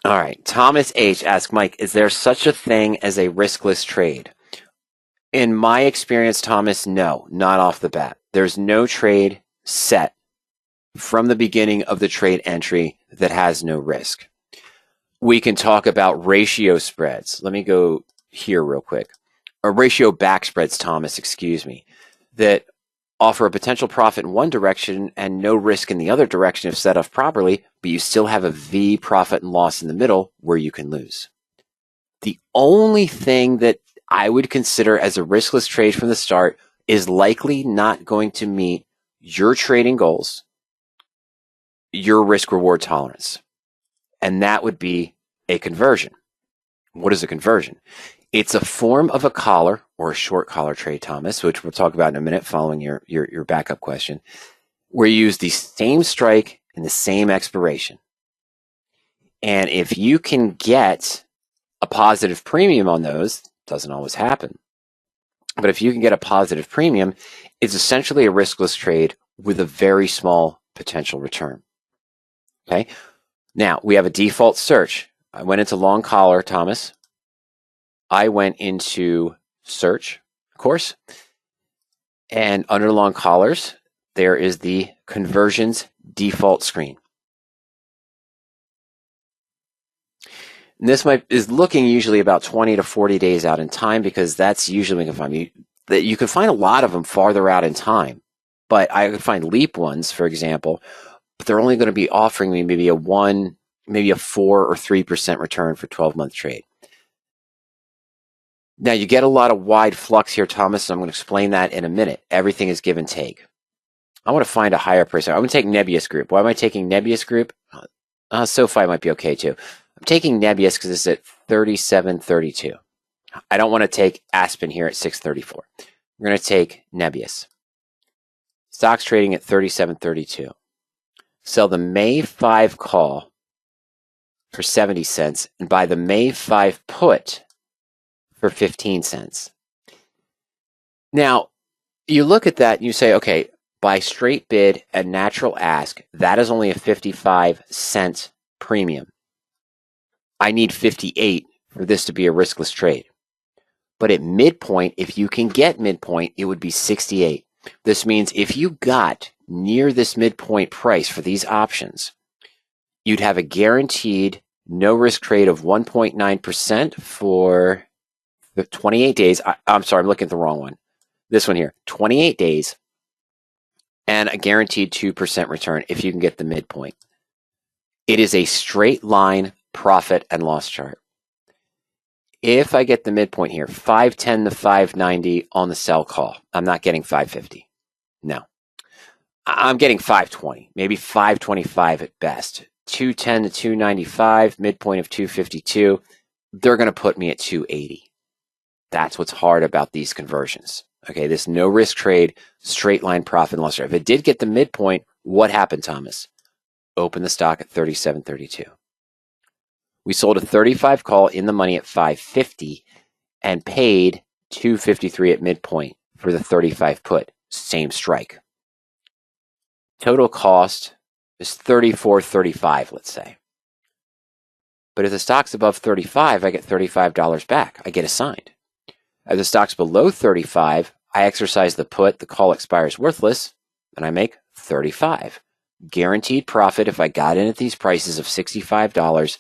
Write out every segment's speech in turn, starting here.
All right. Thomas H. asks, Mike, is there such a thing as a riskless trade? In my experience, Thomas, no, not off the bat. There's no trade set from the beginning of the trade entry that has no risk. We can talk about ratio spreads. Let me go here real quick. Or ratio back spreads, Thomas, excuse me, that offer a potential profit in one direction and no risk in the other direction if set up properly, but you still have a V profit and loss in the middle where you can lose. The only thing that I would consider as a riskless trade from the start is likely not going to meet your trading goals, your risk reward tolerance. And that would be a conversion. What is a conversion? It's a form of a collar or a short collar trade, Thomas, which we'll talk about in a minute following your backup question, where you use the same strike and the same expiration. And if you can get a positive premium on those, doesn't always happen, but if you can get a positive premium, it's essentially a riskless trade with a very small potential return. Okay. Now we have a default search. I went into long collar, Thomas. I went into search, of course, and under long collars, there is the conversions default screen. And this is looking usually about 20 to 40 days out in time, because that's usually when you can find a lot of them farther out in time. But I could find leap ones, for example, but they're only going to be offering me maybe a 4 or 3% return for 12-month trade. Now, you get a lot of wide flux here, Thomas, and I'm going to explain that in a minute. Everything is give and take. I want to find a higher price. I'm going to take Nebius Group. Why am I taking Nebius Group? SoFi might be okay, too. I'm taking Nebius because it's at 37.32. I don't want to take Aspen here at 6.34. We're going to take Nebius. Stock's trading at 37.32. Sell the May 5 call for 70 cents and buy the May 5 put for 15 cents. Now, you look at that and you say, okay, by straight bid and natural ask, that is only a 55-cent premium. I need 58 for this to be a riskless trade. But at midpoint, if you can get midpoint, it would be 68. This means if you got near this midpoint price for these options, you'd have a guaranteed no risk trade of 1.9% for the 28 days. I'm sorry, I'm looking at the wrong one. This one here, 28 days, and a guaranteed 2% return if you can get the midpoint. It is a straight line profit and loss chart. If I get the midpoint here, 510 to 590 on the sell call, I'm not getting 550. No. I'm getting 520, maybe 525 at best. 210 to 295, midpoint of 252. They're going to put me at 280. That's what's hard about these conversions. Okay, this no risk trade, straight line profit and loss chart. If it did get the midpoint, what happened, Thomas? Open the stock at 37.32. We sold a 35 call in the money at 550 and paid 253 at midpoint for the 35 put. Same strike. Total cost is 34.35, let's say. But if the stock's above 35, I get $35 back. I get assigned. If the stock's below 35, I exercise the put, the call expires worthless, and I make 35. Guaranteed profit if I got in at these prices of $65.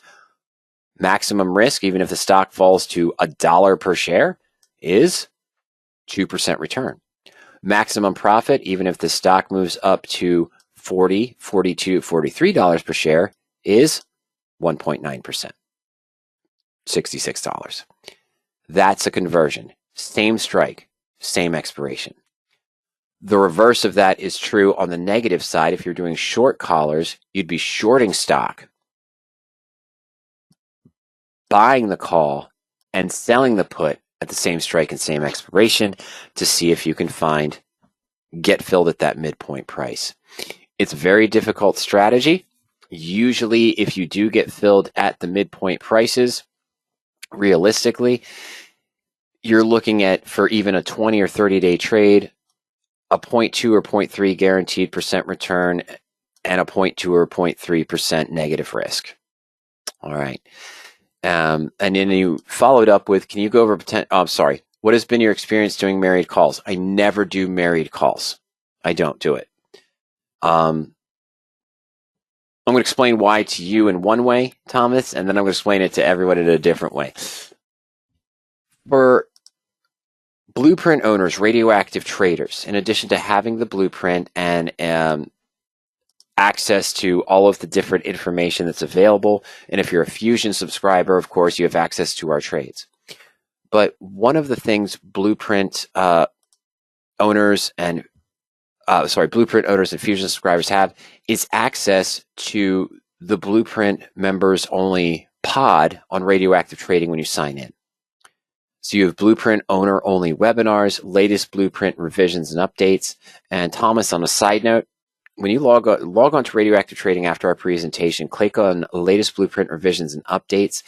Maximum risk, even if the stock falls to $1 per share, is 2% return. Maximum profit, even if the stock moves up to $40, $42, $43 per share, is 1.9%. $66. That's a conversion. Same strike, same expiration. The reverse of that is true on the negative side. If you're doing short collars, you'd be shorting stock, buying the call, and selling the put at the same strike and same expiration to see if you can get filled at that midpoint price. It's a very difficult strategy. Usually, if you do get filled at the midpoint prices, realistically, you're looking at, for even a 20 or 30-day trade, a 0.2 or 0.3 guaranteed percent return and a 0.2 or 0.3% negative risk. All right. And then you followed up with, can you go over what has been your experience doing married calls? I never do married calls. I don't do it. I'm going to explain why to you in one way, Thomas, and then I'm going to explain it to everyone in a different way. For blueprint owners, radioactive traders, in addition to having the blueprint and access to all of the different information that's available, and if you're a Fusion subscriber, of course, you have access to our trades. But one of the things blueprint owners and Fusion subscribers have is access to the blueprint members only pod on radioactive trading when you sign in. So you have blueprint owner only webinars, latest blueprint revisions and updates. And Thomas, on a side note, when you log on to radioactive trading after our presentation, click on latest blueprint revisions and updates.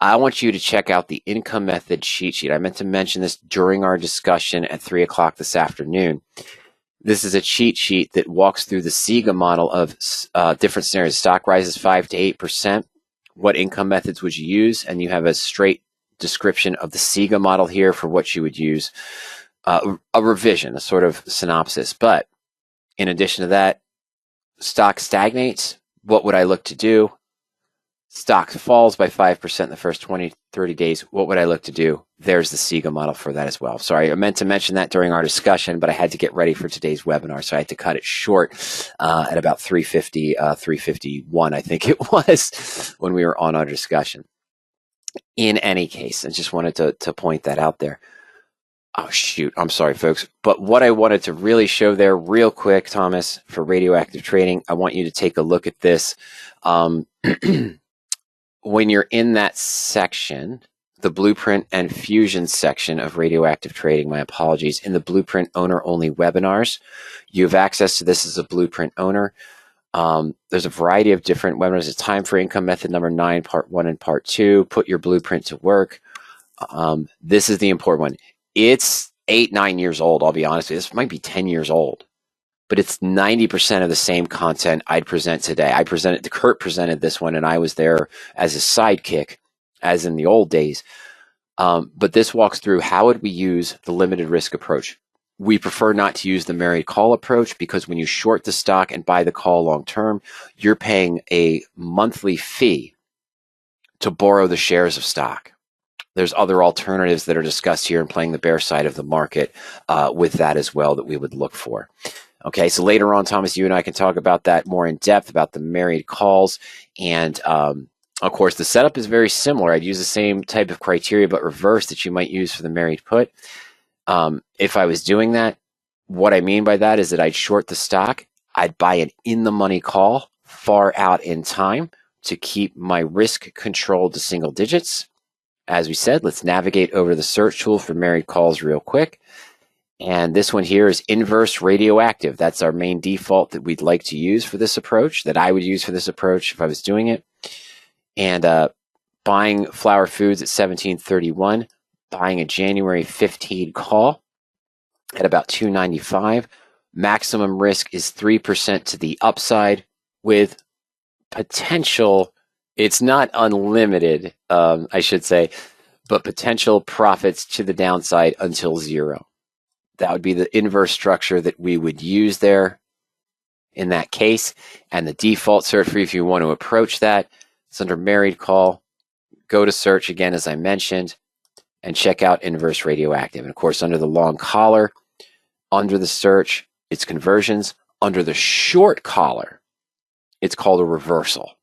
I want you to check out the income method cheat sheet. I meant to mention this during our discussion at 3 o'clock this afternoon. This is a cheat sheet that walks through the SIGA model of different scenarios. Stock rises 5 to 8%. What income methods would you use? And you have a straight description of the SIGA model here for what you would use. A revision, a sort of synopsis. But in addition to that, stock stagnates. What would I look to do? Stock falls by 5% in the first 20, 30 days. What would I look to do? There's the SIGA model for that as well. Sorry, I meant to mention that during our discussion, but I had to get ready for today's webinar, so I had to cut it short at about 3:51, I think it was, when we were on our discussion. In any case, I just wanted to point that out there. Oh, shoot. I'm sorry, folks. But what I wanted to really show there real quick, Thomas, for radioactive trading, I want you to take a look at this. When you're in that section, the blueprint and fusion section of radioactive trading, my apologies, in the blueprint owner only webinars, you have access to this as a blueprint owner. There's a variety of different webinars. It's time for income method number 9, part 1 and part 2. Put your blueprint to work. This is the important one. It's 8, 9 years old. I'll be honest with you. This might be 10 years old. But it's 90% of the same content I'd present today. Kurt presented this one, and I was there as a sidekick, as in the old days. But this walks through how would we use the limited risk approach. We prefer not to use the married call approach because when you short the stock and buy the call long term, you're paying a monthly fee to borrow the shares of stock. There's other alternatives that are discussed here in playing the bear side of the market with that as well that we would look for. Okay, so later on, Thomas, you and I can talk about that more in depth, about the married calls. And, of course, the setup is very similar. I'd use the same type of criteria, but reverse that you might use for the married put. If I was doing that, what I mean by that is that I'd short the stock. I'd buy an in-the-money call far out in time to keep my risk controlled to single digits. As we said, let's navigate over the search tool for married calls real quick. And this one here is inverse radioactive. That's our main default that we'd like to use for this approach, that I would use for this approach if I was doing it. And buying Flower Foods at 17.31, buying a January 15 call at about 2.95. Maximum risk is 3% to the upside with potential, it's not unlimited, I should say, but potential profits to the downside until 0. That would be the inverse structure that we would use there in that case. And the default search for you, if you want to approach that, it's under married call. Go to search again, as I mentioned, and check out inverse radioactive. And of course, under the long collar, under the search, it's conversions. Under the short collar, it's called a reversal.